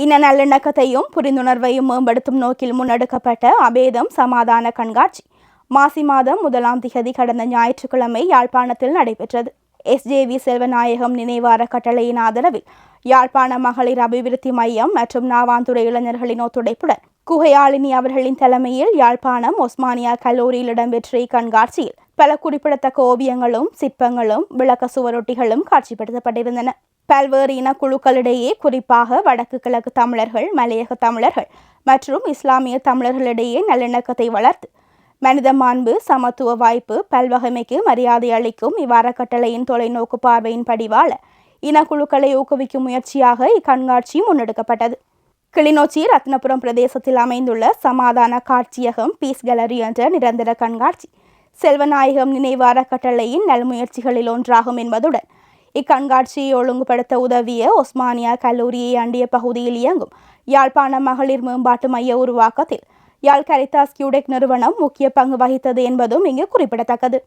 இன நல்லிணக்கத்தையும் புரிந்துணர்வையும் மேம்படுத்தும் நோக்கில் முன்னெடுக்கப்பட்ட அபேதம் சமாதான கண்காட்சி மாசி மாதம் 1ஆம் திகதி கடந்த ஞாயிற்றுக்கிழமை யாழ்ப்பாணத்தில் நடைபெற்றது. SJV செல்வநாயகம் நினைவார கட்டளையின் ஆதரவில் யாழ்ப்பாண மகளிர் அபிவிருத்தி மையம் மற்றும் நாவாந்துறை இளைஞர்களின் ஒத்துழைப்புடன் குகையாளினி அவர்களின் தலைமையில் யாழ்ப்பாணம் ஒஸ்மானியா கல்லூரியில் இடம்பெற்ற இக்கண்காட்சியில் பல குறிப்பிடத்தக்க ஓவியங்களும் சிற்பங்களும் விளக்க சுவரொட்டிகளும் காட்சிப்படுத்தப்பட்டிருந்தன. பல்வேறு இனக்குழுக்களிடையே குறிப்பாக வடக்கு கிழக்கு தமிழர்கள், மலையக தமிழர்கள் மற்றும் இஸ்லாமிய தமிழர்களிடையே நல்லிணக்கத்தை வளர்த்து மனித மாண்பு, சமத்துவ வாய்ப்பு, பல்வகைமைக்கு மரியாதை அளிக்கும் இவ்வறக்கட்டளையின் தொலைநோக்கு பார்வையின் படிவாள இனக்குழுக்களை ஊக்குவிக்கும் முயற்சியாக இக்கண்காட்சி முன்னெடுக்கப்பட்டது. கிளிநொச்சி ரத்னபுரம் பிரதேசத்தில் அமைந்துள்ள சமாதான காட்சியகம் பீஸ் கேலரி என்ற நிரந்தர கண்காட்சி செல்வநாயகம் நினைவார கட்டளையின் நல்முயற்சிகளில் ஒன்றாகும் என்பதுடன் இக்கண்காட்சியை ஒழுங்குபடுத்த உதவிய ஒஸ்மானியா கல்லூரியை அண்டிய பகுதியில் இயங்கும் யாழ்ப்பாண மகளிர் மேம்பாட்டு மைய உருவாக்கத்தில் யாழ் கரிதாஸ் கியூடெக் நிறுவனம் முக்கிய பங்கு வகித்தது என்பதும் இங்கு குறிப்பிடத்தக்கது.